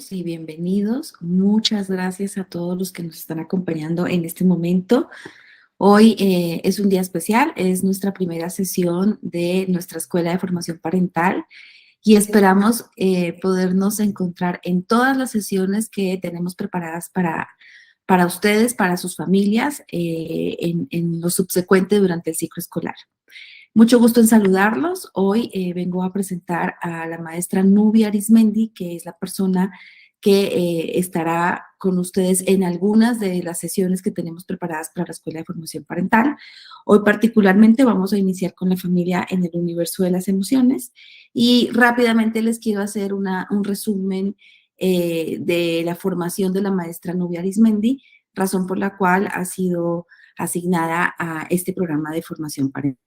todos y bienvenidos. Muchas gracias a todos los que nos están acompañando en este momento. Hoy es un día especial, es nuestra primera sesión de nuestra Escuela de Formación Parental y esperamos podernos encontrar en todas las sesiones que tenemos preparadas para ustedes, para sus familias, en lo subsecuente durante el ciclo escolar. Mucho gusto en saludarlos. Hoy vengo a presentar a la maestra Nubia Arizmendi, que es la persona que estará con ustedes en algunas de las sesiones que tenemos preparadas para la Escuela de Formación Parental. Hoy particularmente vamos a iniciar con la familia en el universo de las emociones y rápidamente les quiero hacer un resumen de la formación de la maestra Nubia Arizmendi, razón por la cual ha sido asignada a este programa de formación parental.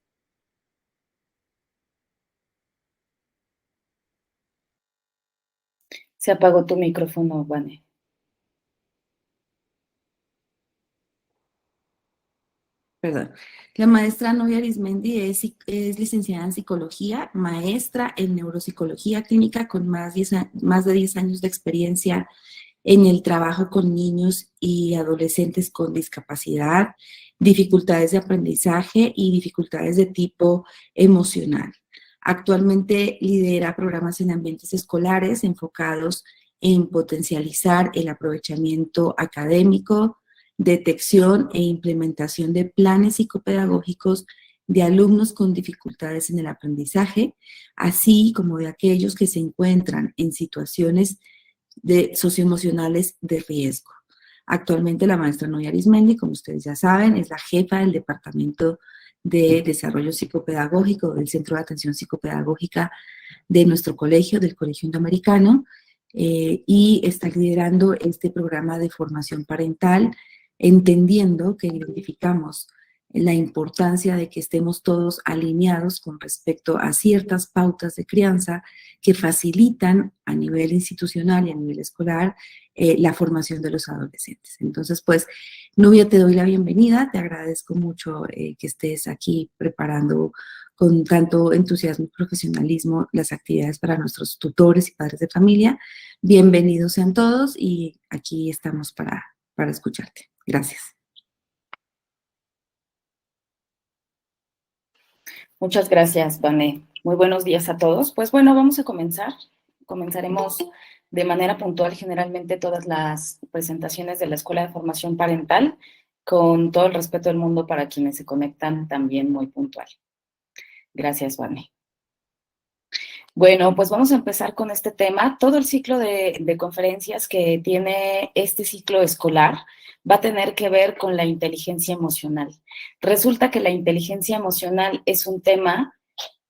Se apagó tu micrófono, Vane. Perdón. La maestra Nubia Arizmendi es licenciada en psicología, maestra en neuropsicología clínica con más de 10 años de experiencia en el trabajo con niños y adolescentes con discapacidad, dificultades de aprendizaje y dificultades de tipo emocional. Actualmente lidera programas en ambientes escolares enfocados en potencializar el aprovechamiento académico, detección e implementación de planes psicopedagógicos de alumnos con dificultades en el aprendizaje, así como de aquellos que se encuentran en situaciones socioemocionales de riesgo. Actualmente la maestra Nubia Arizmendi, como ustedes ya saben, es la jefa del Departamento de Desarrollo Psicopedagógico del Centro de Atención Psicopedagógica de nuestro colegio, del Colegio Indoamericano, y está liderando este programa de formación parental, entendiendo que identificamos la importancia de que estemos todos alineados con respecto a ciertas pautas de crianza que facilitan a nivel institucional y a nivel escolar la formación de los adolescentes. Entonces, pues, Nubia, te doy la bienvenida, te agradezco mucho que estés aquí preparando con tanto entusiasmo y profesionalismo las actividades para nuestros tutores y padres de familia. Bienvenidos sean todos y aquí estamos para escucharte. Gracias. Muchas gracias, Vane. Muy buenos días a todos. Pues bueno, vamos a comenzar. Comenzaremos de manera puntual generalmente todas las presentaciones de la Escuela de Formación Parental, con todo el respeto del mundo para quienes se conectan también muy puntual. Gracias, Vane. Bueno, pues vamos a empezar con este tema. Todo el ciclo de conferencias que tiene este ciclo escolar va a tener que ver con la inteligencia emocional. Resulta que la inteligencia emocional es un tema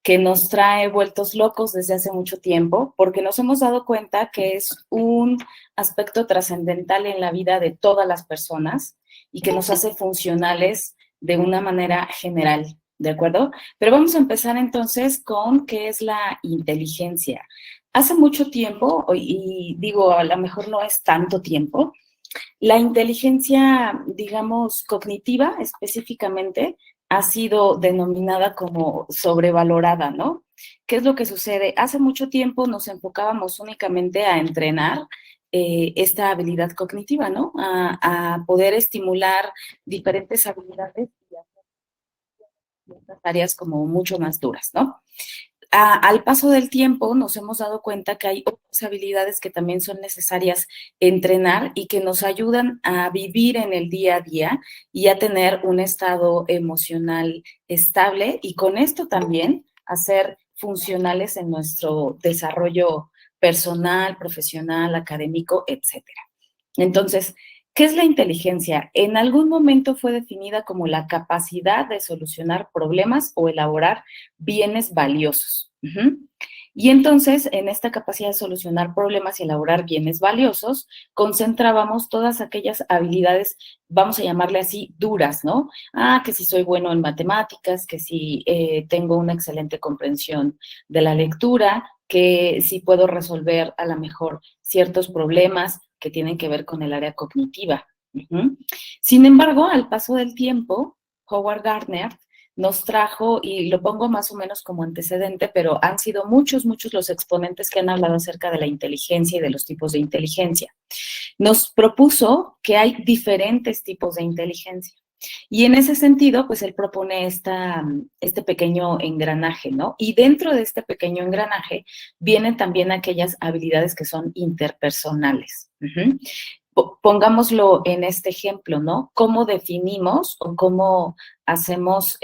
que nos trae vueltos locos desde hace mucho tiempo, porque nos hemos dado cuenta que es un aspecto trascendental en la vida de todas las personas y que nos hace funcionales de una manera general. ¿De acuerdo? Pero vamos a empezar entonces con qué es la inteligencia. Hace mucho tiempo, y digo, a lo mejor no es tanto tiempo, la inteligencia, digamos, cognitiva específicamente, ha sido denominada como sobrevalorada, ¿no? ¿Qué es lo que sucede? Hace mucho tiempo nos enfocábamos únicamente a entrenar esta habilidad cognitiva, ¿no? A poder estimular diferentes habilidades y otras áreas como mucho más duras, ¿no? Al paso del tiempo nos hemos dado cuenta que hay otras habilidades que también son necesarias entrenar y que nos ayudan a vivir en el día a día y a tener un estado emocional estable y con esto también a ser funcionales en nuestro desarrollo personal, profesional, académico, etcétera. Entonces, ¿qué es la inteligencia? En algún momento fue definida como la capacidad de solucionar problemas o elaborar bienes valiosos. Y entonces, en esta capacidad de solucionar problemas y elaborar bienes valiosos, concentrábamos todas aquellas habilidades, vamos a llamarle así, duras, ¿no? Que si soy bueno en matemáticas, que si tengo una excelente comprensión de la lectura, que si puedo resolver a lo mejor ciertos problemas que tienen que ver con el área cognitiva. Sin embargo, al paso del tiempo, Howard Gardner nos trajo, y lo pongo más o menos como antecedente, pero han sido muchos los exponentes que han hablado acerca de la inteligencia y de los tipos de inteligencia. Nos propuso que hay diferentes tipos de inteligencia. Y en ese sentido, pues él propone este pequeño engranaje, ¿no? Y dentro de este pequeño engranaje vienen también aquellas habilidades que son interpersonales. Pongámoslo en este ejemplo, ¿no? ¿Cómo definimos o cómo hacemos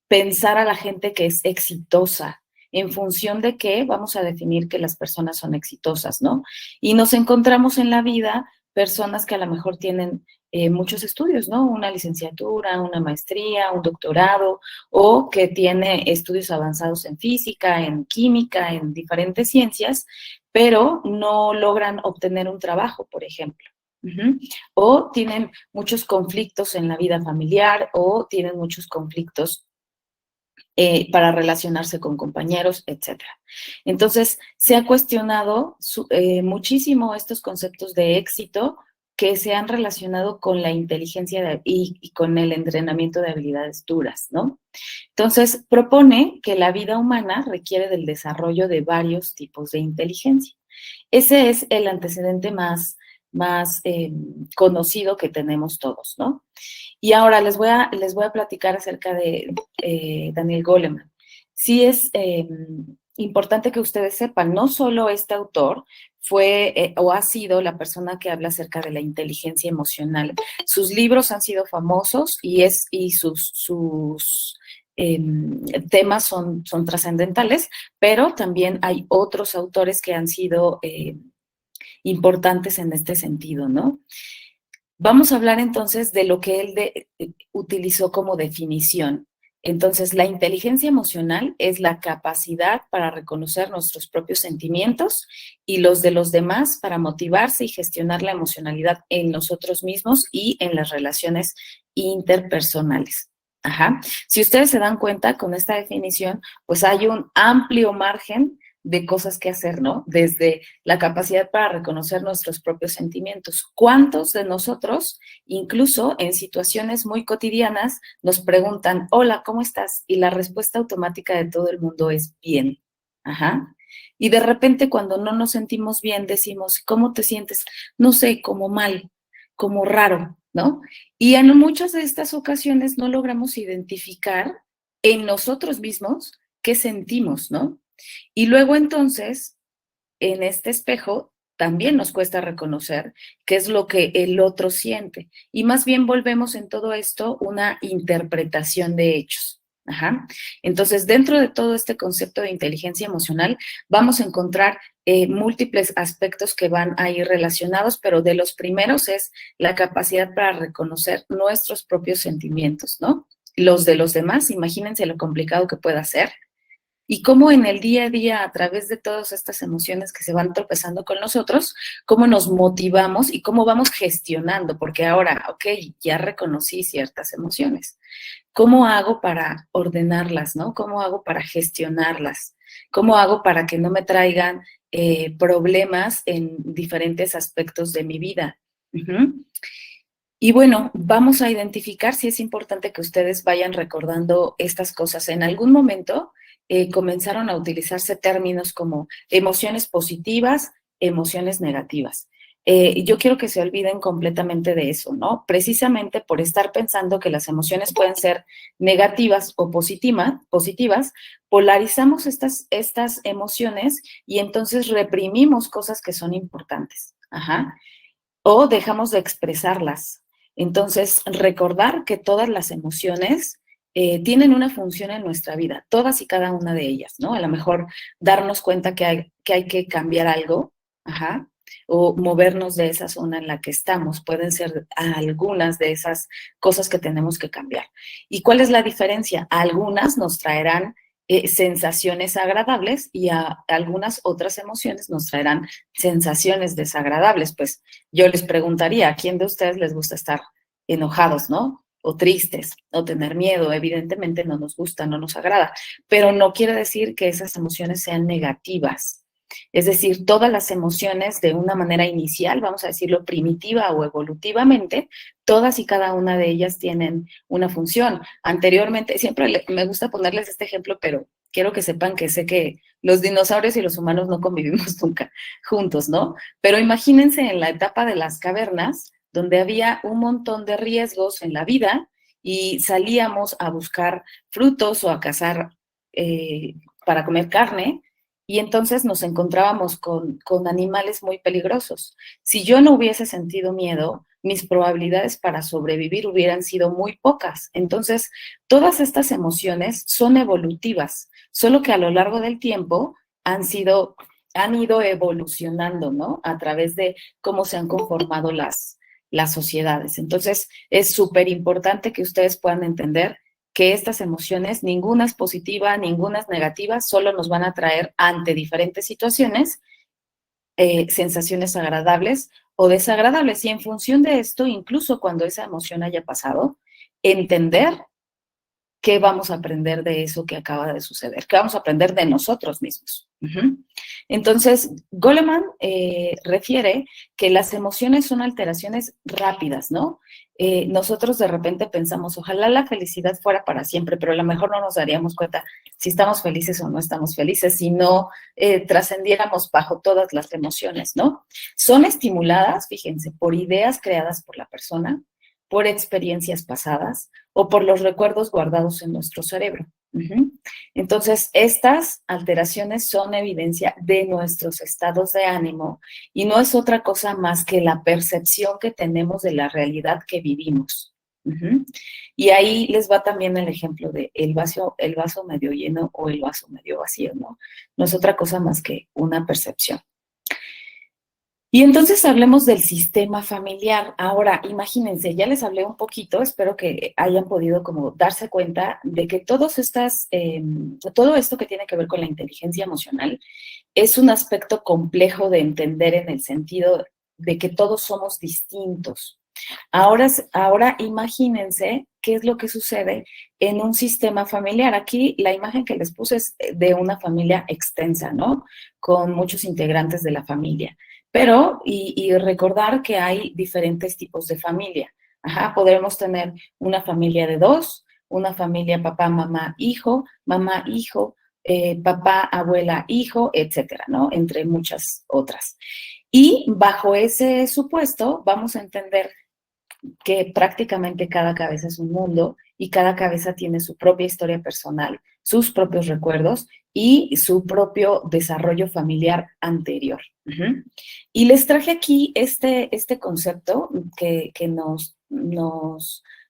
pensar a la gente que es exitosa? ¿En función de qué vamos a definir que las personas son exitosas, no? Y nos encontramos en la vida personas que a lo mejor tienen muchos estudios, ¿no? Una licenciatura, una maestría, un doctorado, o que tiene estudios avanzados en física, en química, en diferentes ciencias, pero no logran obtener un trabajo, por ejemplo. O tienen muchos conflictos en la vida familiar, o tienen muchos conflictos para relacionarse con compañeros, etc. Entonces, se ha cuestionado muchísimo estos conceptos de éxito que se han relacionado con la inteligencia y con el entrenamiento de habilidades duras, ¿no? Entonces, propone que la vida humana requiere del desarrollo de varios tipos de inteligencia. Ese es el antecedente más conocido que tenemos todos, ¿no? Y ahora les voy a platicar acerca de Daniel Goleman. Sí es importante que ustedes sepan, no solo este autor fue o ha sido la persona que habla acerca de la inteligencia emocional. Sus libros han sido famosos y sus temas son trascendentales, pero también hay otros autores que han sido importantes en este sentido, ¿no? Vamos a hablar entonces de lo que él utilizó como definición. Entonces, la inteligencia emocional es la capacidad para reconocer nuestros propios sentimientos y los de los demás para motivarse y gestionar la emocionalidad en nosotros mismos y en las relaciones interpersonales. Ajá. Si ustedes se dan cuenta con esta definición, pues hay un amplio margen de cosas que hacer, ¿no? Desde la capacidad para reconocer nuestros propios sentimientos. ¿Cuántos de nosotros, incluso en situaciones muy cotidianas, nos preguntan, hola, ¿cómo estás? Y la respuesta automática de todo el mundo es bien. Ajá. Y de repente cuando no nos sentimos bien, decimos, ¿cómo te sientes? No sé, como mal, como raro, ¿no? Y en muchas de estas ocasiones no logramos identificar en nosotros mismos qué sentimos, ¿no? Y luego entonces, en este espejo, también nos cuesta reconocer qué es lo que el otro siente. Y más bien volvemos en todo esto una interpretación de hechos. Ajá. Entonces, dentro de todo este concepto de inteligencia emocional, vamos a encontrar múltiples aspectos que van a ir relacionados, pero de los primeros es la capacidad para reconocer nuestros propios sentimientos, ¿no? Los de los demás, imagínense lo complicado que pueda ser. Y cómo en el día a día, a través de todas estas emociones que se van tropezando con nosotros, cómo nos motivamos y cómo vamos gestionando, porque ahora, ok, ya reconocí ciertas emociones. ¿Cómo hago para ordenarlas, no? ¿Cómo hago para gestionarlas? ¿Cómo hago para que no me traigan problemas en diferentes aspectos de mi vida? Y bueno, vamos a identificar si es importante que ustedes vayan recordando estas cosas. En algún momento comenzaron a utilizarse términos como emociones positivas, emociones negativas. Yo quiero que se olviden completamente de eso, ¿no? Precisamente por estar pensando que las emociones pueden ser negativas o positivas, polarizamos estas emociones y entonces reprimimos cosas que son importantes. Ajá. O dejamos de expresarlas. Entonces, recordar que todas las emociones tienen una función en nuestra vida, todas y cada una de ellas, ¿no? A lo mejor darnos cuenta que hay que cambiar algo, ajá, o movernos de esa zona en la que estamos. Pueden ser algunas de esas cosas que tenemos que cambiar. ¿Y cuál es la diferencia? Algunas nos traerán sensaciones agradables y a algunas otras emociones nos traerán sensaciones desagradables. Pues yo les preguntaría, ¿a quién de ustedes les gusta estar enojados, no? O tristes, o tener miedo? Evidentemente no nos gusta, no nos agrada, pero no quiere decir que esas emociones sean negativas. Es decir, todas las emociones de una manera inicial, vamos a decirlo primitiva o evolutivamente, todas y cada una de ellas tienen una función. Anteriormente, siempre me gusta ponerles este ejemplo, pero quiero que sepan que sé que los dinosaurios y los humanos no convivimos nunca juntos, ¿no? Pero imagínense en la etapa de las cavernas, donde había un montón de riesgos en la vida y salíamos a buscar frutos o a cazar para comer carne, y entonces nos encontrábamos con animales muy peligrosos. Si yo no hubiese sentido miedo, mis probabilidades para sobrevivir hubieran sido muy pocas. Entonces, todas estas emociones son evolutivas, solo que a lo largo del tiempo han ido evolucionando, ¿no? A través de cómo se han conformado las sociedades. Entonces, es súper importante que ustedes puedan entender que estas emociones, ninguna es positiva, ninguna es negativa, solo nos van a traer ante diferentes situaciones sensaciones agradables o desagradables. Y en función de esto, incluso cuando esa emoción haya pasado, entender qué vamos a aprender de eso que acaba de suceder, qué vamos a aprender de nosotros mismos. Entonces, Goleman refiere que las emociones son alteraciones rápidas, ¿no? Nosotros de repente pensamos, ojalá la felicidad fuera para siempre, pero a lo mejor no nos daríamos cuenta si estamos felices o no estamos felices, si no trascendiéramos bajo todas las emociones, ¿no? Son estimuladas, fíjense, por ideas creadas por la persona, por experiencias pasadas o por los recuerdos guardados en nuestro cerebro. Entonces, estas alteraciones son evidencia de nuestros estados de ánimo y no es otra cosa más que la percepción que tenemos de la realidad que vivimos. Y ahí les va también el ejemplo de el vaso medio lleno o el vaso medio vacío, ¿no? No es otra cosa más que una percepción. Y entonces hablemos del sistema familiar. Ahora, imagínense, ya les hablé un poquito, espero que hayan podido como darse cuenta de que todo esto que tiene que ver con la inteligencia emocional es un aspecto complejo de entender en el sentido de que todos somos distintos. Ahora imagínense qué es lo que sucede en un sistema familiar. Aquí la imagen que les puse es de una familia extensa, ¿no? Con muchos integrantes de la familia. Pero, y recordar que hay diferentes tipos de familia. Podremos tener una familia de dos, una familia papá, mamá, hijo, papá, abuela, hijo, etcétera, ¿no? Entre muchas otras. Y bajo ese supuesto, vamos a entender que prácticamente cada cabeza es un mundo y cada cabeza tiene su propia historia personal, sus propios recuerdos y su propio desarrollo familiar anterior. Y les traje aquí este concepto que nos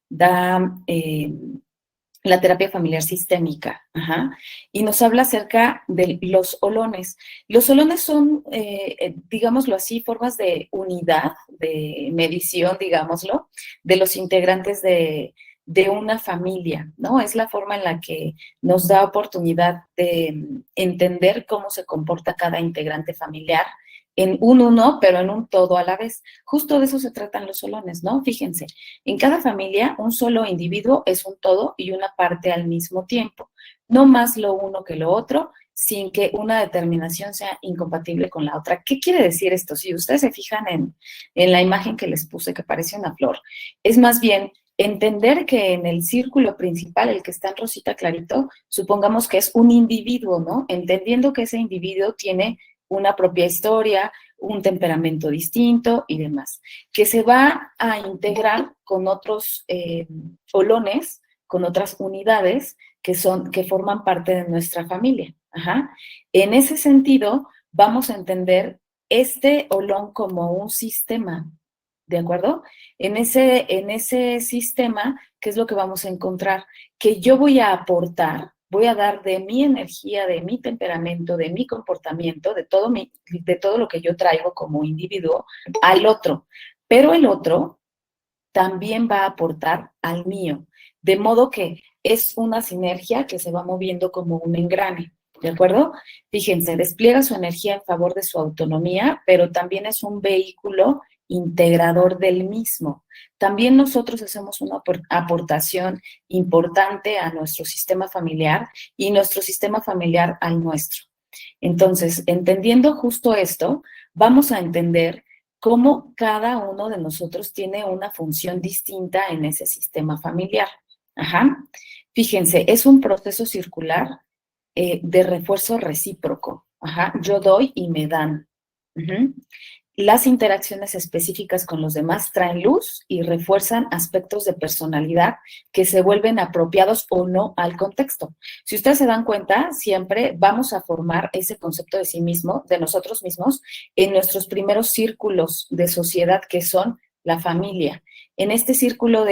da la terapia familiar sistémica, y nos habla acerca de los olones. Los olones son, digámoslo así, formas de unidad, de medición, digámoslo, de los integrantes de una familia, ¿no? Es la forma en la que nos da oportunidad de entender cómo se comporta cada integrante familiar en un uno, pero en un todo a la vez. Justo de eso se tratan los olones, ¿no? Fíjense, en cada familia un solo individuo es un todo y una parte al mismo tiempo, no más lo uno que lo otro, sin que una determinación sea incompatible con la otra. ¿Qué quiere decir esto? Si ustedes se fijan en la imagen que les puse, que parece una flor, es más bien entender que en el círculo principal, el que está en rosita clarito, supongamos que es un individuo, ¿no? Entendiendo que ese individuo tiene una propia historia, un temperamento distinto y demás, que se va a integrar con otros olones, con otras unidades que forman parte de nuestra familia. En ese sentido, vamos a entender este olón como un sistema, ¿de acuerdo? En ese sistema, ¿qué es lo que vamos a encontrar? Que yo voy a aportar, voy a dar de mi energía, de mi temperamento, de mi comportamiento, de todo lo que yo traigo como individuo al otro. Pero el otro también va a aportar al mío. De modo que es una sinergia que se va moviendo como un engrane. ¿De acuerdo? Fíjense, despliega su energía en favor de su autonomía, pero también es un vehículo integrador del mismo. También nosotros hacemos una aportación importante a nuestro sistema familiar y nuestro sistema familiar al nuestro. Entonces, entendiendo justo esto, vamos a entender cómo cada uno de nosotros tiene una función distinta en ese sistema familiar. Ajá. Fíjense, es un proceso circular de refuerzo recíproco. Ajá. Yo doy y me dan. Ujú. Las interacciones específicas con los demás traen luz y refuerzan aspectos de personalidad que se vuelven apropiados o no al contexto. Si ustedes se dan cuenta, siempre vamos a formar ese concepto de sí mismo, de nosotros mismos, en nuestros primeros círculos de sociedad que son la familia. En este círculo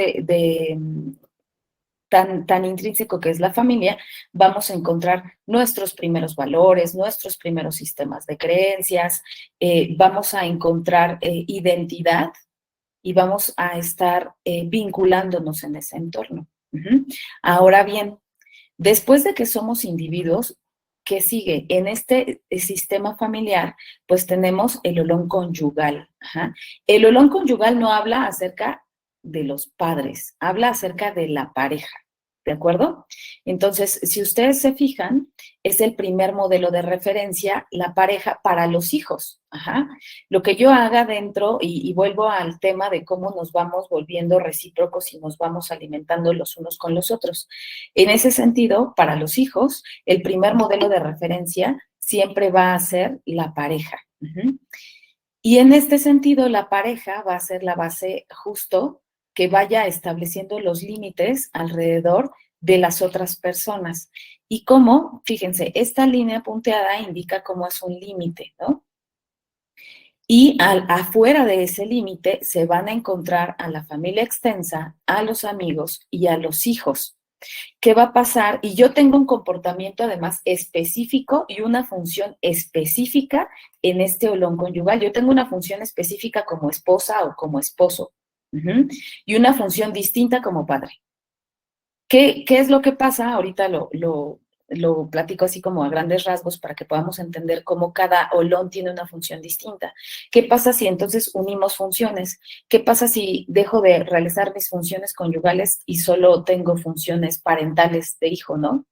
tan intrínseco que es la familia, vamos a encontrar nuestros primeros valores, nuestros primeros sistemas de creencias, vamos a encontrar identidad y vamos a estar vinculándonos en ese entorno. Uh-huh. Ahora bien, después de que somos individuos, ¿qué sigue? En este sistema familiar, pues tenemos el olón conyugal. Ajá. El olón conyugal no habla acerca de los padres, habla acerca de la pareja. ¿De acuerdo? Entonces, si ustedes se fijan, es el primer modelo de referencia, la pareja para los hijos. Ajá. Lo que yo haga dentro, y vuelvo al tema de cómo nos vamos volviendo recíprocos y nos vamos alimentando los unos con los otros. En ese sentido, para los hijos, el primer modelo de referencia siempre va a ser la pareja. Uh-huh. Y en este sentido, la pareja va a ser la base justo que vaya estableciendo los límites alrededor de las otras personas. Y cómo, fíjense, esta línea punteada indica cómo es un límite, ¿no? Y afuera de ese límite se van a encontrar a la familia extensa, a los amigos y a los hijos. ¿Qué va a pasar? Y yo tengo un comportamiento además específico y una función específica en este olón conyugal. Yo tengo una función específica como esposa o como esposo. Uh-huh. Y una función distinta como padre. ¿Qué es lo que pasa? Ahorita lo platico así como a grandes rasgos para que podamos entender cómo cada olón tiene una función distinta. ¿Qué pasa si entonces unimos funciones? ¿Qué pasa si dejo de realizar mis funciones conyugales y solo tengo funciones parentales de hijo, ¿no?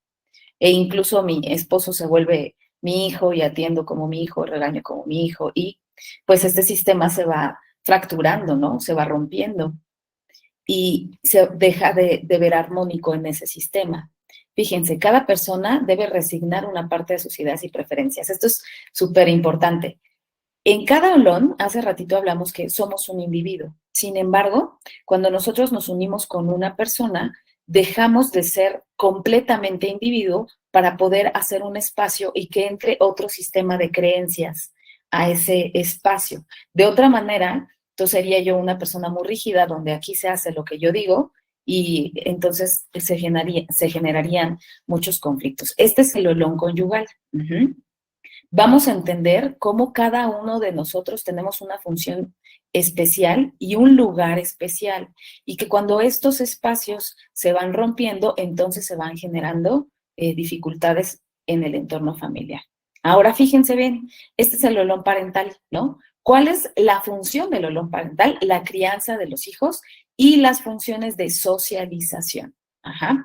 E incluso mi esposo se vuelve mi hijo y atiendo como mi hijo, regaño como mi hijo y pues este sistema se va fracturando, ¿no? Se va rompiendo y se deja de ver armónico en ese sistema. Fíjense, cada persona debe resignar una parte de sus ideas y preferencias. Esto es súper importante. En cada olón, hace ratito hablamos que somos un individuo. Sin embargo, cuando nosotros nos unimos con una persona, dejamos de ser completamente individuo para poder hacer un espacio y que entre otro sistema de creencias a ese espacio. De otra manera, entonces sería yo una persona muy rígida donde aquí se hace lo que yo digo y entonces se generarían muchos conflictos. Este es el olón conyugal. Uh-huh. Vamos a entender cómo cada uno de nosotros tenemos una función especial y un lugar especial y que cuando estos espacios se van rompiendo, entonces se van generando dificultades en el entorno familiar. Ahora fíjense bien, este es el olón parental, ¿no? ¿Cuál es la función del olón parental? La crianza de los hijos y las funciones de socialización. Ajá.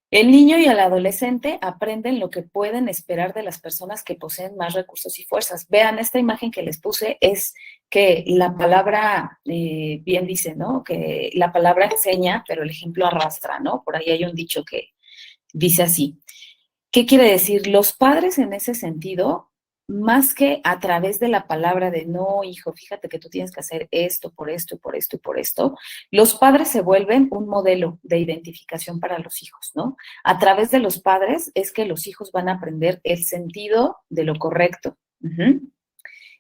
El niño y el adolescente aprenden lo que pueden esperar de las personas que poseen más recursos y fuerzas. Vean, esta imagen que les puse es que la palabra, bien dice, ¿no? Que la palabra enseña, pero el ejemplo arrastra, ¿no? Por ahí hay un dicho que dice así. ¿Qué quiere decir? Los padres en ese sentido, más que a través de la palabra de no, hijo, fíjate que tú tienes que hacer esto, por esto, y por esto, y por esto, los padres se vuelven un modelo de identificación para los hijos, ¿no? A través de los padres es que los hijos van a aprender el sentido de lo correcto. Uh-huh.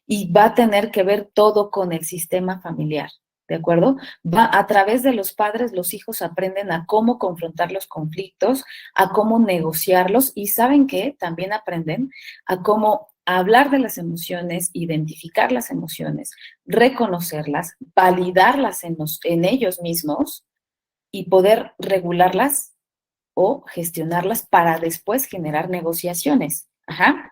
Y va a tener que ver todo con el sistema familiar. ¿De acuerdo? A través de los padres, los hijos aprenden a cómo confrontar los conflictos, a cómo negociarlos y ¿saben qué? También aprenden a cómo hablar de las emociones, identificar las emociones, reconocerlas, validarlas en ellos mismos y poder regularlas o gestionarlas para después generar negociaciones. Ajá.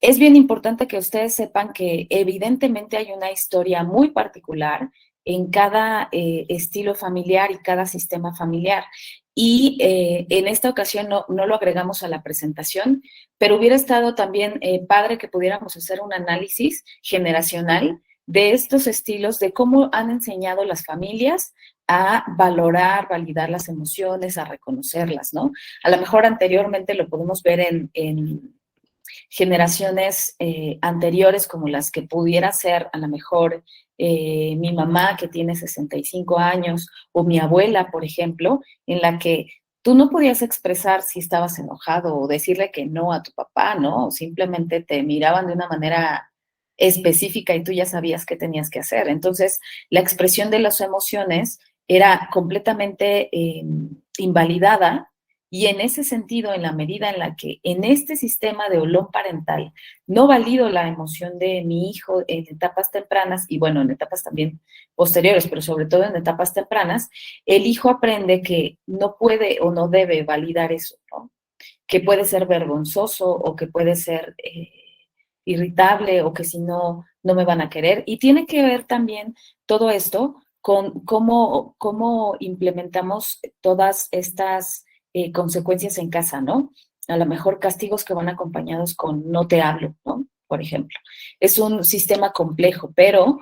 Es bien importante que ustedes sepan que evidentemente hay una historia muy particular en cada estilo familiar y cada sistema familiar. Y en esta ocasión no lo agregamos a la presentación, pero hubiera estado también padre que pudiéramos hacer un análisis generacional de estos estilos, de cómo han enseñado las familias a valorar, validar las emociones, a reconocerlas, ¿no? A lo mejor anteriormente lo podemos ver en generaciones anteriores, como las que pudiera ser a lo mejor mi mamá, que tiene 65 años, o mi abuela, por ejemplo, en la que tú no podías expresar si estabas enojado o decirle que no a tu papá, ¿no? O simplemente te miraban de una manera específica y tú ya sabías qué tenías que hacer. Entonces, la expresión de las emociones era completamente invalidada, y en ese sentido, en la medida en la que en este sistema de olón parental no valido la emoción de mi hijo en etapas tempranas, y bueno, en etapas también posteriores, pero sobre todo en etapas tempranas, el hijo aprende que no puede o no debe validar eso, ¿no? Que puede ser vergonzoso, o que puede ser irritable, o que si no, no me van a querer. Y tiene que ver también todo esto con cómo implementamos todas estas consecuencias en casa, ¿no? A lo mejor castigos que van acompañados con no te hablo, ¿no? Por ejemplo. Es un sistema complejo, pero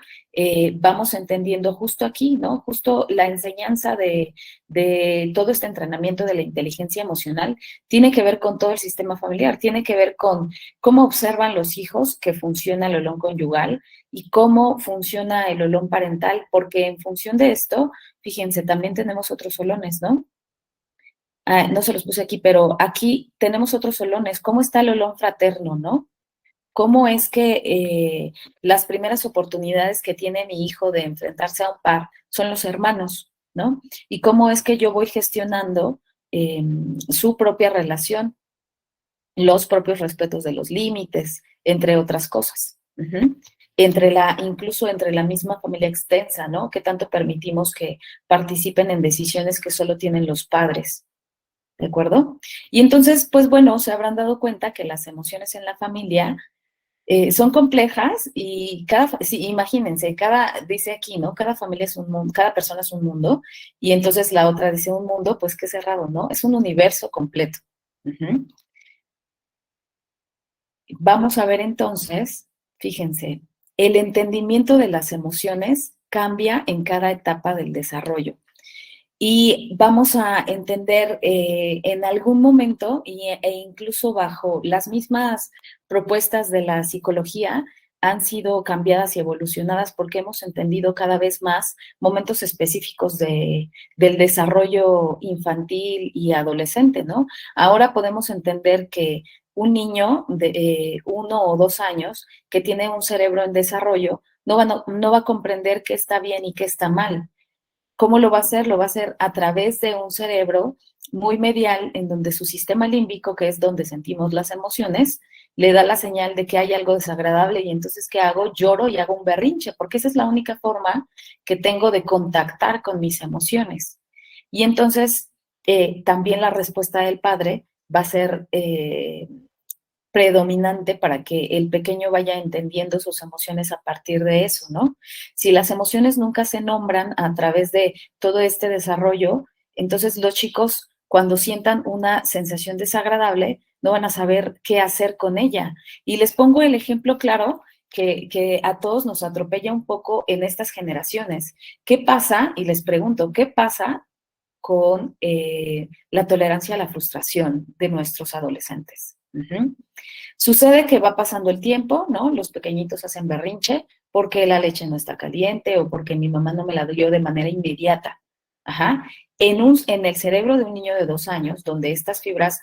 vamos entendiendo justo aquí, ¿no? Justo la enseñanza de todo este entrenamiento de la inteligencia emocional tiene que ver con todo el sistema familiar, tiene que ver con cómo observan los hijos que funciona el olón conyugal y cómo funciona el olón parental, porque en función de esto, fíjense, también tenemos otros olones, ¿no? No se los puse aquí, pero aquí tenemos otros olones. ¿Cómo está el olón fraterno, no? ¿Cómo es que las primeras oportunidades que tiene mi hijo de enfrentarse a un par son los hermanos, ¿no? Y cómo es que yo voy gestionando su propia relación, los propios respetos de los límites, entre otras cosas. Incluso entre la misma familia extensa, ¿no? Que tanto permitimos que participen en decisiones que solo tienen los padres, ¿de acuerdo? Y entonces, pues bueno, se habrán dado cuenta que las emociones en la familia son complejas, y sí, imagínense, dice aquí, ¿no? Cada familia es un mundo, cada persona es un mundo, y entonces la otra dice un mundo, pues qué cerrado, ¿no? Es un universo completo. Vamos a ver entonces, fíjense, el entendimiento de las emociones cambia en cada etapa del desarrollo. Y vamos a entender en algún momento, e incluso bajo las mismas propuestas de la psicología, han sido cambiadas y evolucionadas, porque hemos entendido cada vez más momentos específicos del desarrollo infantil y adolescente, ¿no? Ahora podemos entender que un niño de 1 o 2 años que tiene un cerebro en desarrollo no va a comprender qué está bien y qué está mal. ¿Cómo lo va a hacer? Lo va a hacer a través de un cerebro muy medial, en donde su sistema límbico, que es donde sentimos las emociones, le da la señal de que hay algo desagradable, y entonces, ¿qué hago? Lloro y hago un berrinche, porque esa es la única forma que tengo de contactar con mis emociones. Y entonces, también la respuesta del padre va a ser predominante para que el pequeño vaya entendiendo sus emociones a partir de eso, ¿no? Si las emociones nunca se nombran a través de todo este desarrollo, entonces los chicos, cuando sientan una sensación desagradable, no van a saber qué hacer con ella. Y les pongo el ejemplo claro que a todos nos atropella un poco en estas generaciones. ¿Qué pasa? Y les pregunto, ¿qué pasa con la tolerancia a la frustración de nuestros adolescentes? Sucede que va pasando el tiempo, ¿no? Los pequeñitos hacen berrinche porque la leche no está caliente, o porque mi mamá no me la dio de manera inmediata. Ajá. En el cerebro de un niño de 2 años, donde estas fibras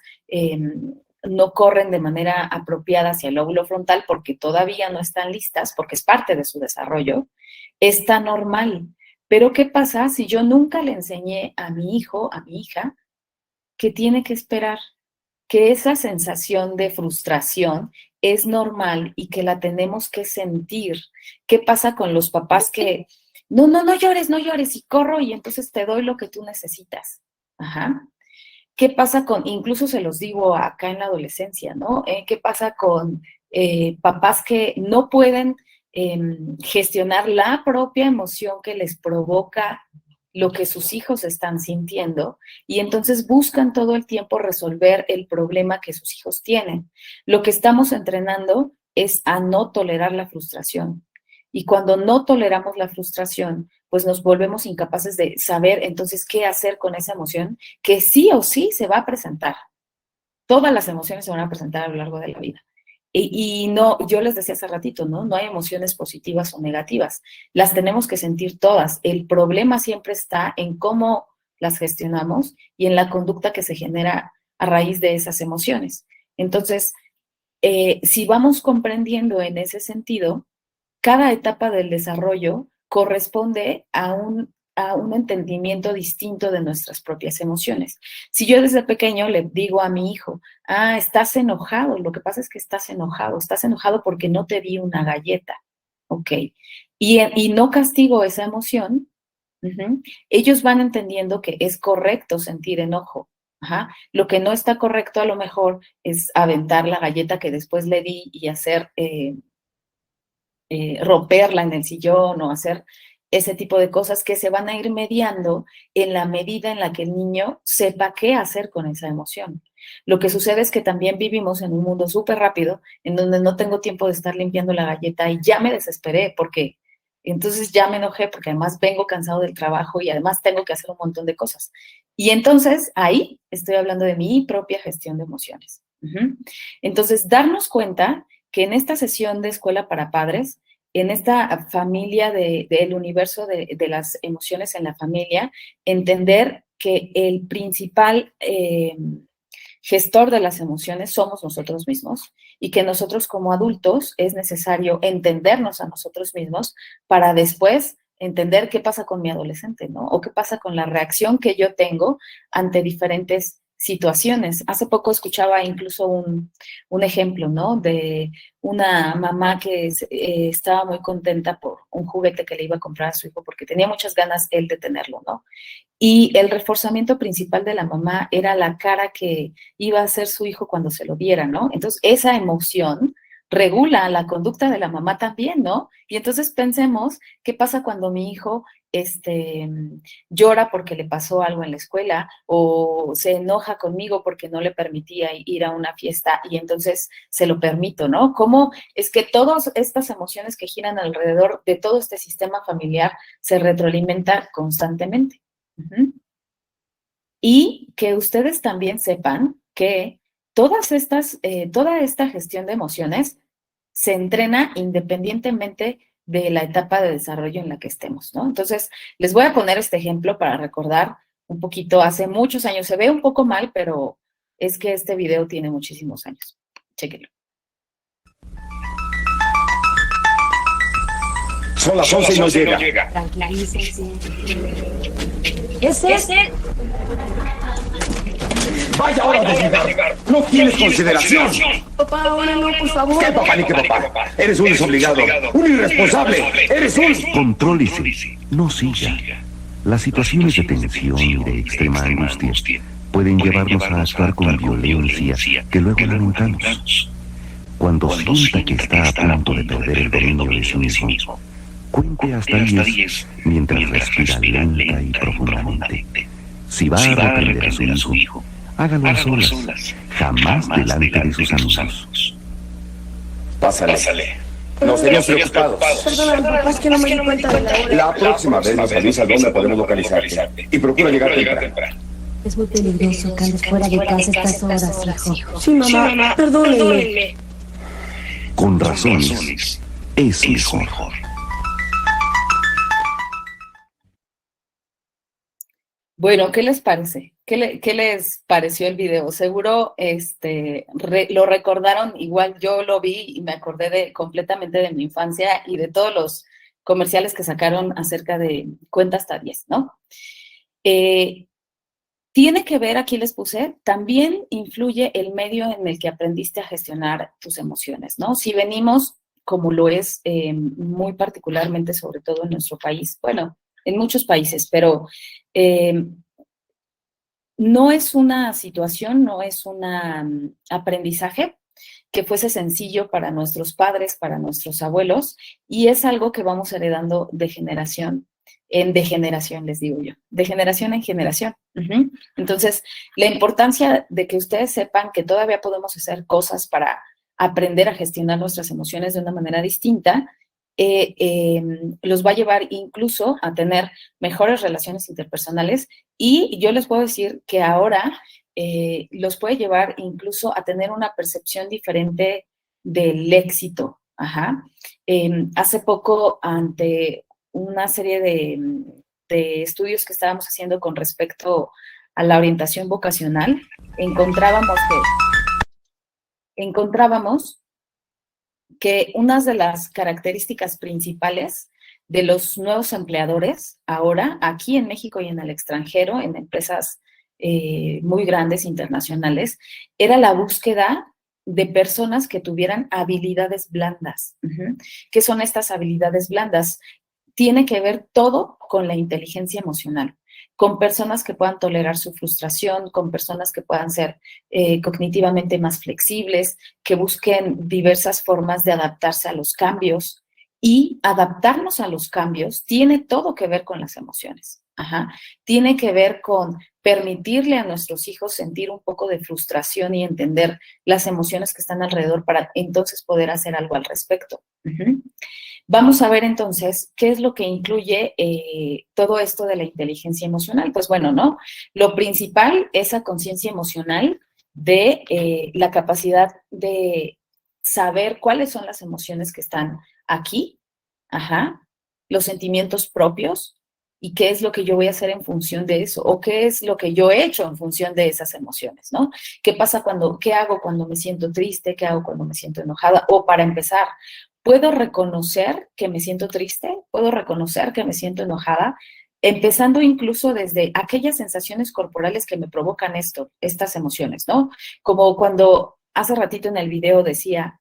no corren de manera apropiada hacia el lóbulo frontal, porque todavía no están listas, porque es parte de su desarrollo, está normal. Pero ¿qué pasa si yo nunca le enseñé a mi hijo, a mi hija, que tiene que esperar? Que esa sensación de frustración es normal y que la tenemos que sentir. ¿Qué pasa con los papás que no llores, no llores, y corro y entonces te doy lo que tú necesitas? Ajá. ¿Qué pasa incluso se los digo acá en la adolescencia, ¿no? ¿Qué pasa con papás que no pueden gestionar la propia emoción que les provoca lo que sus hijos están sintiendo y entonces buscan todo el tiempo resolver el problema que sus hijos tienen. Lo que estamos entrenando es a no tolerar la frustración. Y cuando no toleramos la frustración, pues nos volvemos incapaces de saber entonces qué hacer con esa emoción que sí o sí se va a presentar. Todas las emociones se van a presentar a lo largo de la vida. Y no, yo les decía hace ratito, ¿no? No hay emociones positivas o negativas. Las tenemos que sentir todas. El problema siempre está en cómo las gestionamos y en la conducta que se genera a raíz de esas emociones. Entonces, si vamos comprendiendo en ese sentido, cada etapa del desarrollo corresponde a un entendimiento distinto de nuestras propias emociones. Si yo desde pequeño le digo a mi hijo, estás enojado, lo que pasa es que estás enojado porque no te di una galleta, ¿ok? Y no castigo esa emoción, ellos van entendiendo que es correcto sentir enojo. Lo que no está correcto a lo mejor es aventar la galleta que después le di y hacer... romperla en el sillón o hacer ese tipo de cosas que se van a ir mediando en la medida en la que el niño sepa qué hacer con esa emoción. Lo que sucede es que también vivimos en un mundo súper rápido, en donde no tengo tiempo de estar limpiando la galleta y ya me desesperé porque entonces ya me enojé porque además vengo cansado del trabajo y además tengo que hacer un montón de cosas. Y entonces ahí estoy hablando de mi propia gestión de emociones. Entonces, darnos cuenta que en esta sesión de escuela para padres, en esta familia del universo de las emociones en la familia, entender que el principal gestor de las emociones somos nosotros mismos y que nosotros como adultos es necesario entendernos a nosotros mismos para después entender qué pasa con mi adolescente, ¿no? O qué pasa con la reacción que yo tengo ante diferentes situaciones. Hace poco escuchaba incluso un ejemplo, ¿no? De una mamá que estaba muy contenta por un juguete que le iba a comprar a su hijo porque tenía muchas ganas él de tenerlo, ¿no? Y el reforzamiento principal de la mamá era la cara que iba a hacer su hijo cuando se lo diera, ¿no? Entonces, esa emoción regula la conducta de la mamá también, ¿no? Y entonces pensemos, ¿qué pasa cuando mi hijo llora porque le pasó algo en la escuela o se enoja conmigo porque no le permitía ir a una fiesta y entonces se lo permito, ¿no? ¿Cómo es que todas estas emociones que giran alrededor de todo este sistema familiar se retroalimentan constantemente? Y que ustedes también sepan que toda esta gestión de emociones se entrena independientemente de la etapa de desarrollo en la que estemos, ¿no? Entonces, les voy a poner este ejemplo para recordar un poquito, hace muchos años, se ve un poco mal, pero es que este video tiene muchísimos años. Chéquenlo. Son las 11 y no llega. Tranquilícense. ¿Ese? Vaya hora de llegar. No tienes consideración. Papá, ahora no, por favor. ¿Qué papá ni qué papá? Eres un desobligado, un irresponsable. Eres un... Contrólese, no siga. Las situaciones de tensión y de extrema angustia pueden llevarnos a actuar con violencia que luego lamentamos. Cuando sienta que está a punto de perder el dominio de sí mismo, cuente hasta 10 mientras respira lenta y profundamente. Si va a reprender a su hijo, hágalo a solas, jamás delante de sus amigos. Pásale. Nos tenías preocupados. Perdóname, papá, es que no me di cuenta de la hora. La próxima vez nos avisa dónde podemos localizarte. Y procura llegar temprano. Es muy peligroso que andes fuera de casa estas horas, hijo. Sí, mamá, perdónenme. Con razones, es mejor. Bueno, ¿qué les parece? ¿Qué les pareció el video? Seguro lo recordaron, igual yo lo vi y me acordé completamente de mi infancia y de todos los comerciales que sacaron acerca de cuenta hasta 10, ¿no? Tiene que ver, aquí les puse, también influye el medio en el que aprendiste a gestionar tus emociones, ¿no? Si venimos, como lo es muy particularmente, sobre todo en nuestro país, bueno, en muchos países, pero no es una situación, no es un aprendizaje que fuese sencillo para nuestros padres, para nuestros abuelos, y es algo que vamos heredando de generación de generación, les digo yo, de generación en generación. Entonces, la importancia de que ustedes sepan que todavía podemos hacer cosas para aprender a gestionar nuestras emociones de una manera distinta, los va a llevar incluso a tener mejores relaciones interpersonales, y yo les puedo decir que ahora los puede llevar incluso a tener una percepción diferente del éxito. Hace poco, ante una serie de estudios que estábamos haciendo con respecto a la orientación vocacional, encontrábamos que una de las características principales de los nuevos empleadores ahora, aquí en México y en el extranjero, en empresas muy grandes internacionales, era la búsqueda de personas que tuvieran habilidades blandas. ¿Qué son estas habilidades blandas? Tiene que ver todo con la inteligencia emocional, con personas que puedan tolerar su frustración, con personas que puedan ser cognitivamente más flexibles, que busquen diversas formas de adaptarse a los cambios. Y adaptarnos a los cambios tiene todo que ver con las emociones. Tiene que ver con permitirle a nuestros hijos sentir un poco de frustración y entender las emociones que están alrededor para entonces poder hacer algo al respecto. Vamos a ver entonces qué es lo que incluye todo esto de la inteligencia emocional. Pues bueno, ¿no? Lo principal es la conciencia emocional de la capacidad de saber cuáles son las emociones que están aquí, los sentimientos propios, y qué es lo que yo voy a hacer en función de eso, o qué es lo que yo he hecho en función de esas emociones, ¿no? ¿Qué hago cuando me siento triste? ¿Qué hago cuando me siento enojada? O para empezar, ¿puedo reconocer que me siento triste? ¿Puedo reconocer que me siento enojada? Empezando incluso desde aquellas sensaciones corporales que me provocan estas emociones, ¿no? Como cuando hace ratito en el video decía,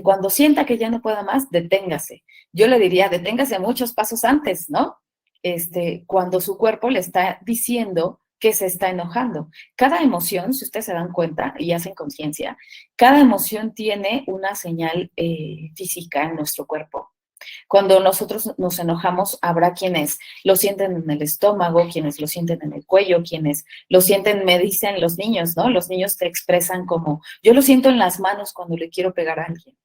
cuando sienta que ya no pueda más, deténgase. Yo le diría, deténgase muchos pasos antes, ¿no? Cuando su cuerpo le está diciendo que se está enojando. Cada emoción, si ustedes se dan cuenta y hacen conciencia, cada emoción tiene una señal física en nuestro cuerpo. Cuando nosotros nos enojamos, habrá quienes lo sienten en el estómago, quienes lo sienten en el cuello, quienes lo sienten, me dicen los niños, ¿no? Los niños te expresan como, yo lo siento en las manos cuando le quiero pegar a alguien.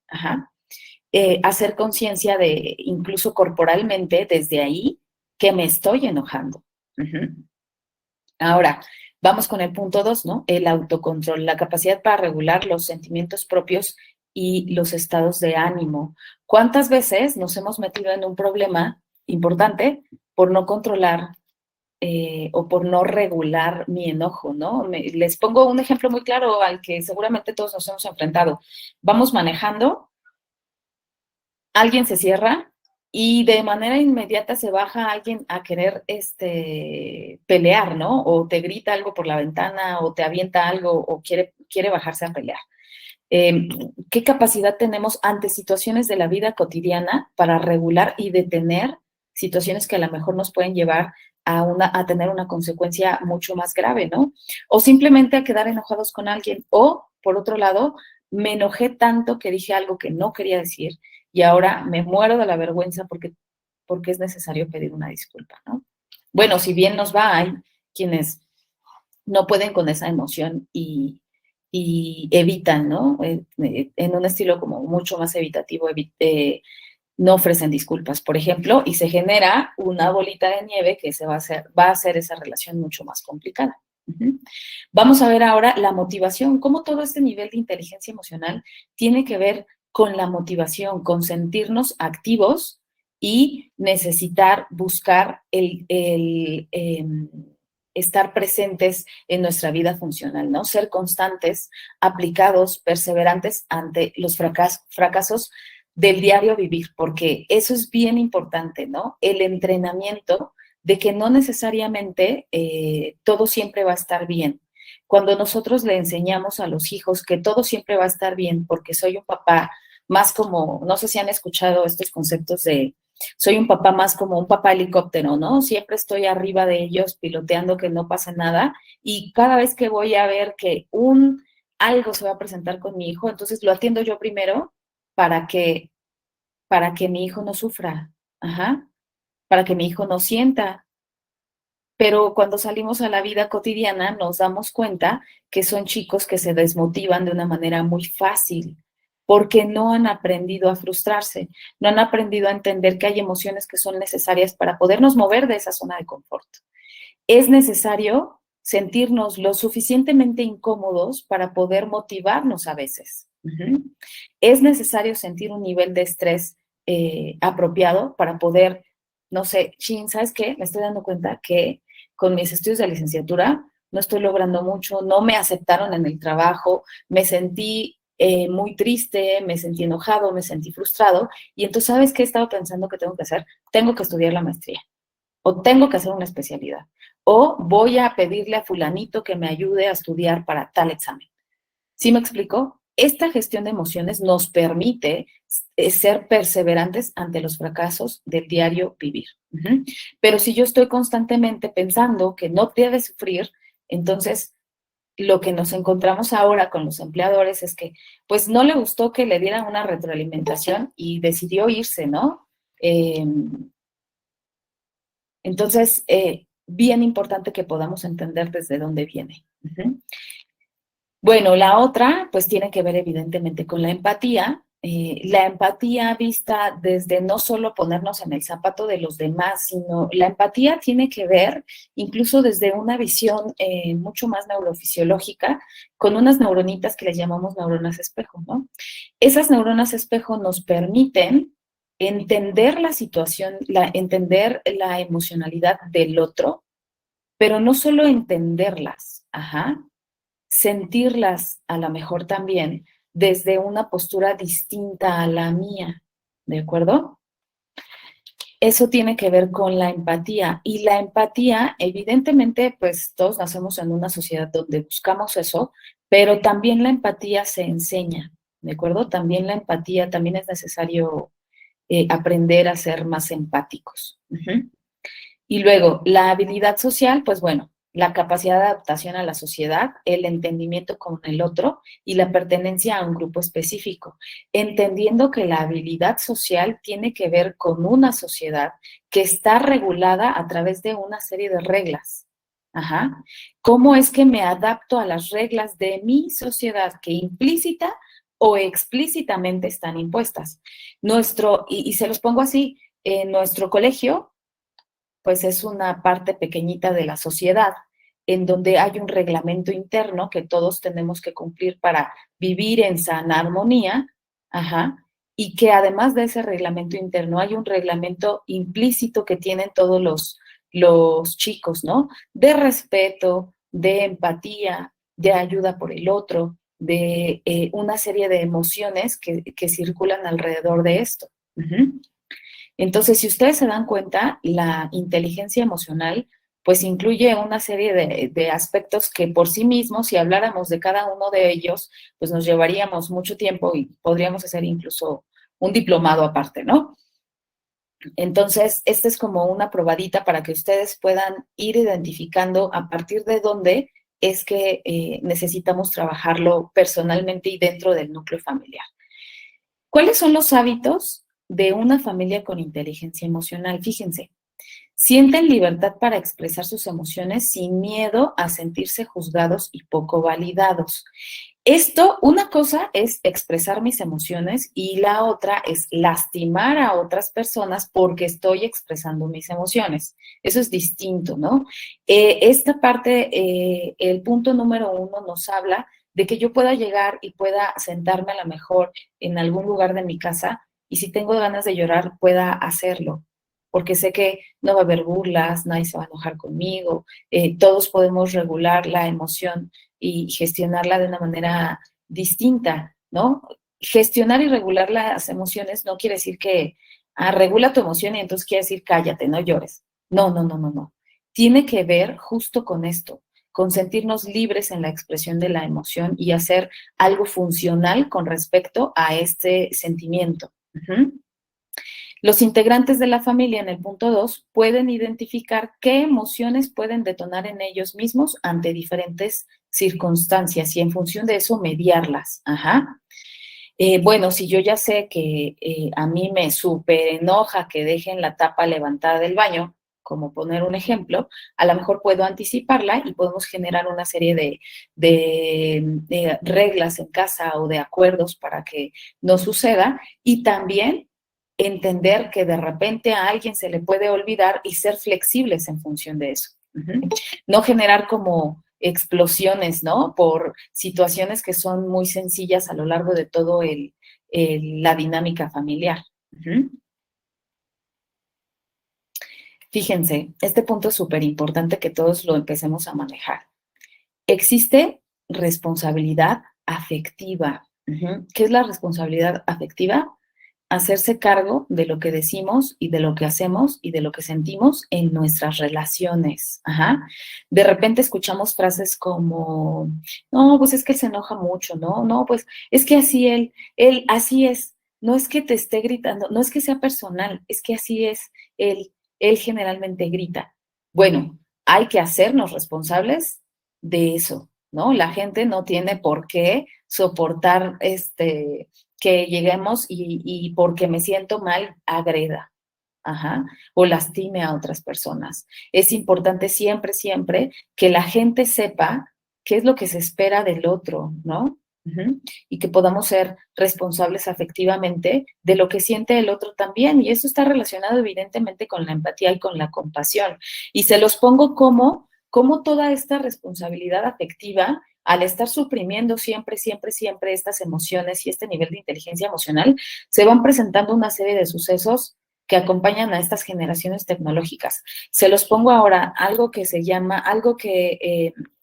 Hacer conciencia de, incluso corporalmente, desde ahí, que me estoy enojando. Ahora, vamos con el punto 2, ¿no? El autocontrol, la capacidad para regular los sentimientos propios y los estados de ánimo. ¿Cuántas veces nos hemos metido en un problema importante por no controlar o por no regular mi enojo, ¿no? Les pongo un ejemplo muy claro al que seguramente todos nos hemos enfrentado. Vamos manejando, alguien se cierra y de manera inmediata se baja alguien a querer pelear, ¿no? O te grita algo por la ventana, o te avienta algo, o quiere bajarse a pelear. ¿Qué capacidad tenemos ante situaciones de la vida cotidiana para regular y detener situaciones que a lo mejor nos pueden llevar a tener una consecuencia mucho más grave, ¿no? O simplemente a quedar enojados con alguien, o, por otro lado, me enojé tanto que dije algo que no quería decir y ahora me muero de la vergüenza porque es necesario pedir una disculpa, ¿no? Bueno, si bien nos va, hay quienes no pueden con esa emoción y evitan, ¿no? En un estilo como mucho más evitativo, no ofrecen disculpas, por ejemplo, y se genera una bolita de nieve que va a hacer esa relación mucho más complicada. Vamos a ver ahora la motivación, cómo todo este nivel de inteligencia emocional tiene que ver con la motivación, con sentirnos activos y necesitar buscar estar presentes en nuestra vida funcional, ¿no? Ser constantes, aplicados, perseverantes ante los fracasos del diario vivir, porque eso es bien importante, ¿no? El entrenamiento de que no necesariamente todo siempre va a estar bien. Cuando nosotros le enseñamos a los hijos que todo siempre va a estar bien, porque soy un papá más como, no sé si han escuchado estos conceptos de soy un papá más como un papá helicóptero, ¿no? Siempre estoy arriba de ellos piloteando que no pasa nada, y cada vez que voy a ver que algo se va a presentar con mi hijo, entonces lo atiendo yo primero para que mi hijo no sufra. para que mi hijo no sienta. Pero cuando salimos a la vida cotidiana nos damos cuenta que son chicos que se desmotivan de una manera muy fácil porque no han aprendido a frustrarse, no han aprendido a entender que hay emociones que son necesarias para podernos mover de esa zona de confort. Es necesario sentirnos lo suficientemente incómodos para poder motivarnos a veces. Es necesario sentir un nivel de estrés apropiado para poder, no sé, ¿sabes qué? Me estoy dando cuenta que con mis estudios de licenciatura no estoy logrando mucho, no me aceptaron en el trabajo, me sentí muy triste, me sentí enojado, me sentí frustrado, y entonces, ¿sabes qué he estado pensando que tengo que hacer? Tengo que estudiar la maestría, o tengo que hacer una especialidad, o voy a pedirle a fulanito que me ayude a estudiar para tal examen. ¿Sí me explico? Esta gestión de emociones nos permite ser perseverantes ante los fracasos del diario vivir. Pero si yo estoy constantemente pensando que no debe sufrir, entonces lo que nos encontramos ahora con los empleadores es que pues no le gustó que le dieran una retroalimentación y decidió irse, ¿no? Entonces, bien importante que podamos entender desde dónde viene. Bueno, la otra, pues tiene que ver evidentemente con la empatía. La empatía vista desde no solo ponernos en el zapato de los demás, sino la empatía tiene que ver incluso desde una visión mucho más neurofisiológica, con unas neuronitas que les llamamos neuronas espejo, ¿no? Esas neuronas espejo nos permiten entender la situación, entender la emocionalidad del otro, pero no solo entenderlas, sentirlas a lo mejor también desde una postura distinta a la mía, ¿de acuerdo? Eso tiene que ver con la empatía, y la empatía, evidentemente, pues todos nacemos en una sociedad donde buscamos eso, pero también la empatía se enseña, ¿de acuerdo? También la empatía, también es necesario aprender a ser más empáticos. Y luego, la habilidad social, pues bueno, la capacidad de adaptación a la sociedad, el entendimiento con el otro y la pertenencia a un grupo específico, entendiendo que la habilidad social tiene que ver con una sociedad que está regulada a través de una serie de reglas. ¿Cómo es que me adapto a las reglas de mi sociedad que implícita o explícitamente están impuestas? Y se los pongo así, en nuestro colegio, pues es una parte pequeñita de la sociedad, en donde hay un reglamento interno que todos tenemos que cumplir para vivir en sana armonía, y que además de ese reglamento interno hay un reglamento implícito que tienen todos los chicos, ¿no? De respeto, de empatía, de ayuda por el otro, de una serie de emociones que circulan alrededor de esto. Entonces, si ustedes se dan cuenta, la inteligencia emocional pues incluye una serie de aspectos que por sí mismos, si habláramos de cada uno de ellos, pues nos llevaríamos mucho tiempo y podríamos hacer incluso un diplomado aparte, ¿no? Entonces, esta es como una probadita para que ustedes puedan ir identificando a partir de dónde es que necesitamos trabajarlo personalmente y dentro del núcleo familiar. ¿Cuáles son los hábitos de una familia con inteligencia emocional? Fíjense, sienten libertad para expresar sus emociones sin miedo a sentirse juzgados y poco validados. Esto, una cosa es expresar mis emociones y la otra es lastimar a otras personas porque estoy expresando mis emociones. Eso es distinto, ¿no? Esta parte, el punto número 1 nos habla de que yo pueda llegar y pueda sentarme a lo mejor en algún lugar de mi casa y si tengo ganas de llorar pueda hacerlo, porque sé que no va a haber burlas, nadie se va a enojar conmigo, todos podemos regular la emoción y gestionarla de una manera distinta, ¿no? Gestionar y regular las emociones no quiere decir que regula tu emoción y entonces quiere decir cállate, no llores. No. Tiene que ver justo con esto, con sentirnos libres en la expresión de la emoción y hacer algo funcional con respecto a este sentimiento. Los integrantes de la familia, en el punto 2, pueden identificar qué emociones pueden detonar en ellos mismos ante diferentes circunstancias y en función de eso mediarlas. Bueno, si yo ya sé que a mí me súper enoja que dejen la tapa levantada del baño, como poner un ejemplo, a lo mejor puedo anticiparla y podemos generar una serie de reglas en casa o de acuerdos para que no suceda, y también entender que de repente a alguien se le puede olvidar y ser flexibles en función de eso. No generar como explosiones, ¿no? Por situaciones que son muy sencillas a lo largo de todo la dinámica familiar. Fíjense, este punto es súper importante que todos lo empecemos a manejar. Existe responsabilidad afectiva. ¿Qué es la responsabilidad afectiva? Hacerse cargo de lo que decimos y de lo que hacemos y de lo que sentimos en nuestras relaciones. De repente escuchamos frases como, no, pues es que él se enoja mucho, ¿no? No, pues es que así él así es. No es que te esté gritando, no es que sea personal, es que así es él generalmente grita. Bueno, hay que hacernos responsables de eso, ¿no? La gente no tiene por qué soportar que lleguemos y porque me siento mal, agreda, o lastime a otras personas. Es importante siempre, siempre que la gente sepa qué es lo que se espera del otro, ¿no? Y que podamos ser responsables afectivamente de lo que siente el otro también. Y eso está relacionado evidentemente con la empatía y con la compasión. Y se los pongo como toda esta responsabilidad afectiva, al estar suprimiendo siempre, siempre, siempre estas emociones y este nivel de inteligencia emocional, se van presentando una serie de sucesos que acompañan a estas generaciones tecnológicas. Se los pongo ahora algo que se llama,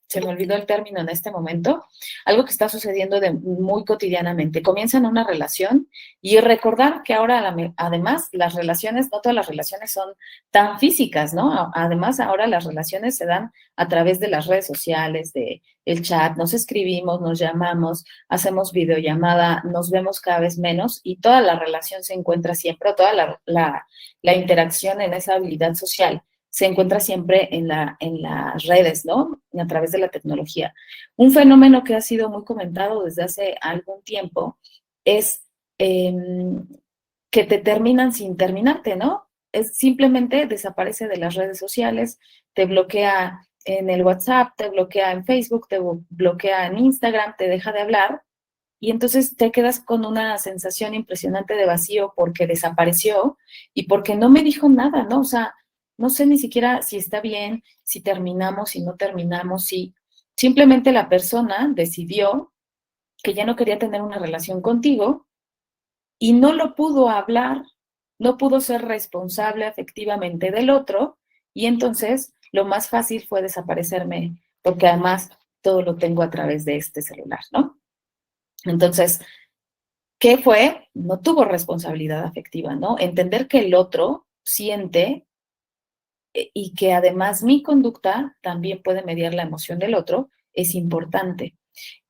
se me olvidó el término en este momento, algo que está sucediendo muy cotidianamente. Comienzan una relación y recordar que ahora, además, las relaciones, no todas las relaciones son tan físicas, ¿no? Además, ahora las relaciones se dan a través de las redes sociales, de el chat, nos escribimos, nos llamamos, hacemos videollamada, nos vemos cada vez menos y toda la relación se encuentra siempre, toda la interacción en esa habilidad social se encuentra siempre en las redes, ¿no? A través de la tecnología. Un fenómeno que ha sido muy comentado desde hace algún tiempo es que te terminan sin terminarte, ¿no? Es simplemente desaparece de las redes sociales, te bloquea en el WhatsApp, te bloquea en Facebook, te bloquea en Instagram, te deja de hablar y entonces te quedas con una sensación impresionante de vacío porque desapareció y porque no me dijo nada, ¿no? O sea, no sé ni siquiera si está bien, si terminamos, si no terminamos, si simplemente la persona decidió que ya no quería tener una relación contigo y no lo pudo hablar, no pudo ser responsable afectivamente del otro y entonces lo más fácil fue desaparecerme porque además todo lo tengo a través de este celular, ¿no? Entonces, ¿qué fue? No tuvo responsabilidad afectiva, ¿no? Entender que el otro siente y que además mi conducta también puede mediar la emoción del otro es importante.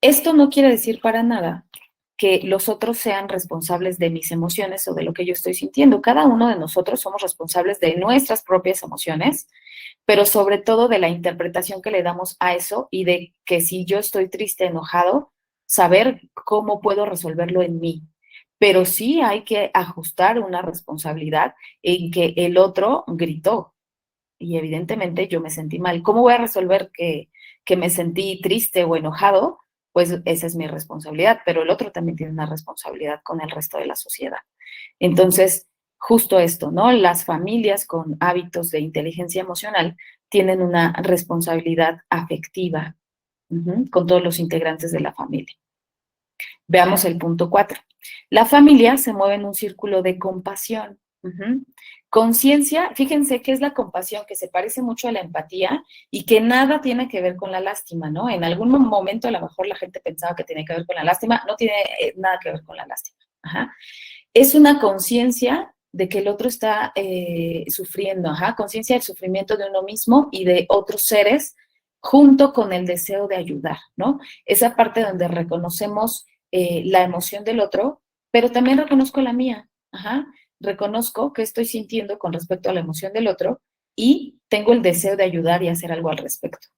Esto no quiere decir para nada que los otros sean responsables de mis emociones o de lo que yo estoy sintiendo. Cada uno de nosotros somos responsables de nuestras propias emociones, pero sobre todo de la interpretación que le damos a eso y de que si yo estoy triste, enojado, saber cómo puedo resolverlo en mí. Pero sí hay que ajustar una responsabilidad en que el otro gritó y evidentemente yo me sentí mal. ¿Cómo voy a resolver que me sentí triste o enojado? Pues esa es mi responsabilidad, pero el otro también tiene una responsabilidad con el resto de la sociedad. Entonces, justo esto, ¿no? Las familias con hábitos de inteligencia emocional tienen una responsabilidad afectiva con todos los integrantes de la familia. Veamos el punto 4. La familia se mueve en un círculo de compasión. Conciencia, fíjense que es la compasión que se parece mucho a la empatía y que nada tiene que ver con la lástima, ¿no? En algún momento a lo mejor la gente pensaba que tenía que ver con la lástima, no tiene nada que ver con la lástima. Es una conciencia de que el otro está sufriendo, conciencia del sufrimiento de uno mismo y de otros seres junto con el deseo de ayudar, ¿no? Esa parte donde reconocemos la emoción del otro, pero también reconozco la mía, reconozco qué estoy sintiendo con respecto a la emoción del otro y tengo el deseo de ayudar y hacer algo al respecto.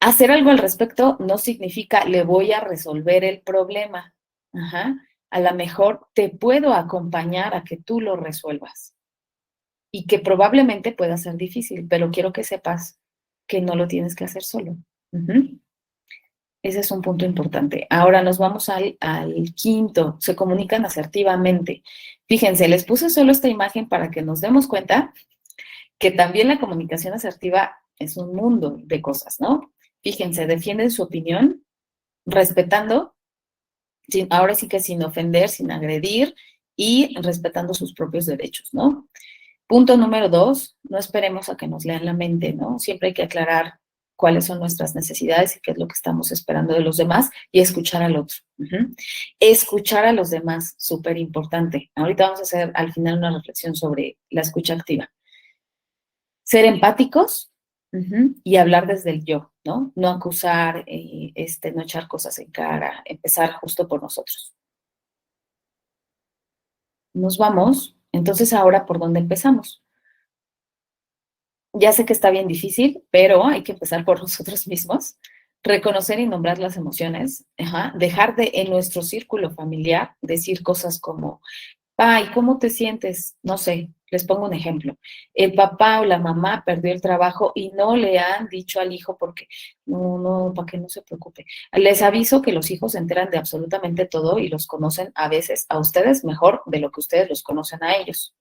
Hacer algo al respecto no significa le voy a resolver el problema, Ajá. A lo mejor te puedo acompañar a que tú lo resuelvas y que probablemente pueda ser difícil, pero quiero que sepas que no lo tienes que hacer solo. Ujú. Ese es un punto importante. Ahora nos vamos al quinto. Se comunican asertivamente. Fíjense, les puse solo esta imagen para que nos demos cuenta que también la comunicación asertiva es un mundo de cosas, ¿no? Fíjense, defienden su opinión respetando, ahora sí que sin ofender, sin agredir y respetando sus propios derechos, ¿no? Punto número 2, no esperemos a que nos lean la mente, ¿no? Siempre hay que aclarar cuáles son nuestras necesidades y qué es lo que estamos esperando de los demás y escuchar al otro. Escuchar a los demás, súper importante. Ahorita vamos a hacer al final una reflexión sobre la escucha activa. Ser empáticos y hablar desde el yo, ¿no? No acusar, no echar cosas en cara, empezar justo por nosotros. Nos vamos, entonces ahora, ¿por dónde empezamos? Ya sé que está bien difícil, pero hay que empezar por nosotros mismos, reconocer y nombrar las emociones, dejar de en nuestro círculo familiar decir cosas como, ay, ¿cómo te sientes? No sé, les pongo un ejemplo. El papá o la mamá perdió el trabajo y no le han dicho al hijo porque, no, para que no se preocupe. Les aviso que los hijos se enteran de absolutamente todo y los conocen a veces a ustedes mejor de lo que ustedes los conocen a ellos.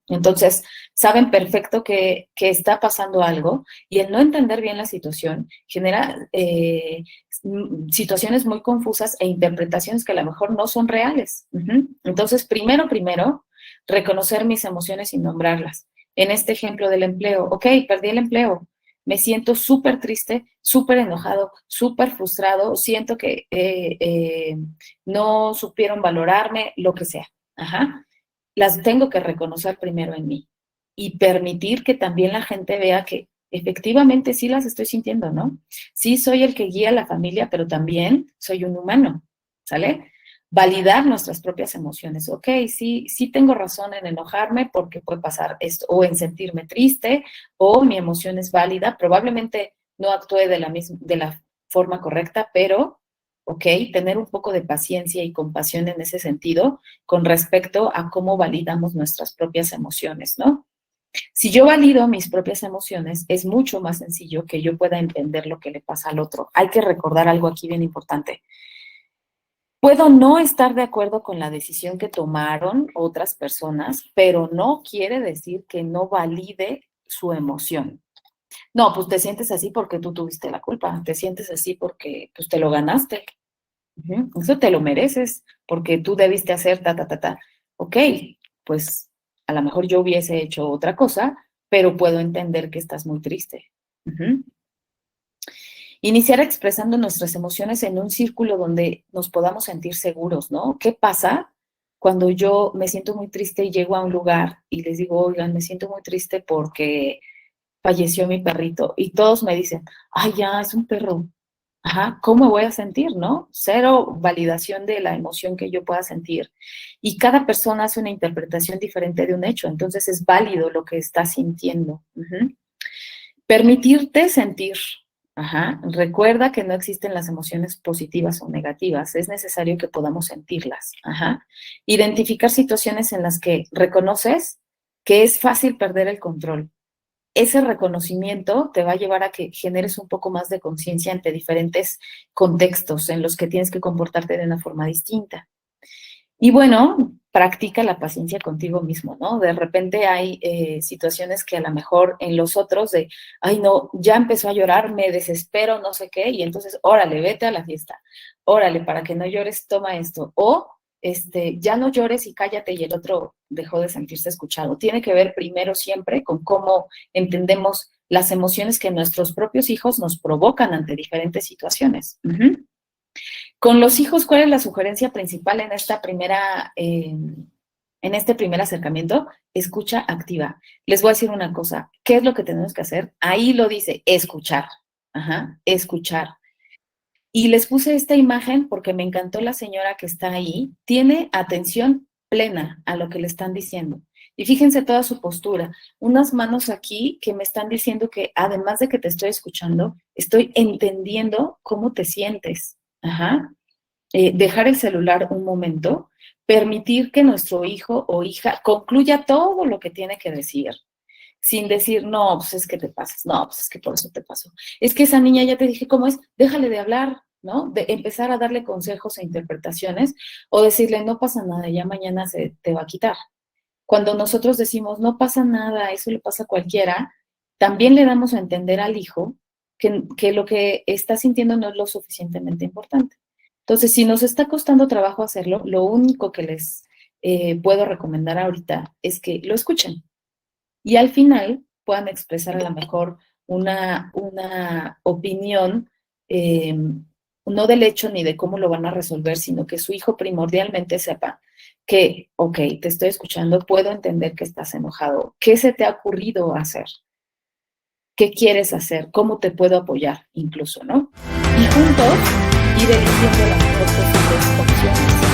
Entonces, saben perfecto que está pasando algo y el no entender bien la situación genera situaciones muy confusas e interpretaciones que a lo mejor no son reales. Entonces, primero, reconocer mis emociones y nombrarlas. En este ejemplo del empleo, ok, perdí el empleo, me siento súper triste, súper enojado, súper frustrado, siento que no supieron valorarme, lo que sea. Las tengo que reconocer primero en mí y permitir que también la gente vea que efectivamente sí las estoy sintiendo, ¿no? Sí soy el que guía a la familia, pero también soy un humano, ¿sale? Validar nuestras propias emociones. Ok, sí tengo razón en enojarme porque puede pasar esto, o en sentirme triste, o mi emoción es válida. Probablemente no actúe de la forma correcta, pero, ok, tener un poco de paciencia y compasión en ese sentido con respecto a cómo validamos nuestras propias emociones, ¿no? Si yo valido mis propias emociones, es mucho más sencillo que yo pueda entender lo que le pasa al otro. Hay que recordar algo aquí bien importante. Puedo no estar de acuerdo con la decisión que tomaron otras personas, pero no quiere decir que no valide su emoción. No, pues te sientes así porque tú tuviste la culpa, te sientes así porque pues, te lo ganaste. Eso te lo mereces, porque tú debiste hacer ta. Ok, pues a lo mejor yo hubiese hecho otra cosa, pero puedo entender que estás muy triste. Iniciar expresando nuestras emociones en un círculo donde nos podamos sentir seguros, ¿no? ¿Qué pasa cuando yo me siento muy triste y llego a un lugar y les digo, oigan, me siento muy triste porque falleció mi perrito? Y todos me dicen, ay, ya, es un perro. ¿Cómo me voy a sentir, no? Cero validación de la emoción que yo pueda sentir. Y cada persona hace una interpretación diferente de un hecho, entonces es válido lo que está sintiendo. Permitirte sentir. Recuerda que no existen las emociones positivas o negativas, es necesario que podamos sentirlas. Identificar situaciones en las que reconoces que es fácil perder el control. Ese reconocimiento te va a llevar a que generes un poco más de conciencia ante diferentes contextos en los que tienes que comportarte de una forma distinta. Y bueno, practica la paciencia contigo mismo, ¿no? De repente hay situaciones que a lo mejor en los otros de, ay no, ya empezó a llorar, me desespero, no sé qué, y entonces, órale, vete a la fiesta, órale, para que no llores, toma esto, o ya no llores y cállate y el otro dejó de sentirse escuchado. Tiene que ver primero siempre con cómo entendemos las emociones que nuestros propios hijos nos provocan ante diferentes situaciones. Con los hijos, ¿cuál es la sugerencia principal en esta en este primer acercamiento? Escucha activa. Les voy a decir una cosa. ¿Qué es lo que tenemos que hacer? Ahí lo dice, escuchar. Escuchar. Y les puse esta imagen porque me encantó la señora que está ahí. Tiene atención plena a lo que le están diciendo. Y fíjense toda su postura. Unas manos aquí que me están diciendo que además de que te estoy escuchando, estoy entendiendo cómo te sientes. dejar el celular un momento, permitir que nuestro hijo o hija concluya todo lo que tiene que decir, sin decir, no, pues es que te pasas, no, pues es que por eso te pasó. Es que esa niña ya te dije cómo es, déjale de hablar, ¿no? De empezar a darle consejos e interpretaciones o decirle, no pasa nada, ya mañana se te va a quitar. Cuando nosotros decimos, no pasa nada, eso le pasa a cualquiera, también le damos a entender al hijo que lo que está sintiendo no es lo suficientemente importante. Entonces, si nos está costando trabajo hacerlo, lo único que les puedo recomendar ahorita es que lo escuchen y al final puedan expresar a lo mejor una opinión, no del hecho ni de cómo lo van a resolver, sino que su hijo primordialmente sepa que, ok, te estoy escuchando, puedo entender que estás enojado. ¿Qué se te ha ocurrido hacer? ¿Qué quieres hacer? ¿Cómo te puedo apoyar incluso, no? Y juntos ir eligiendo las mejores opciones.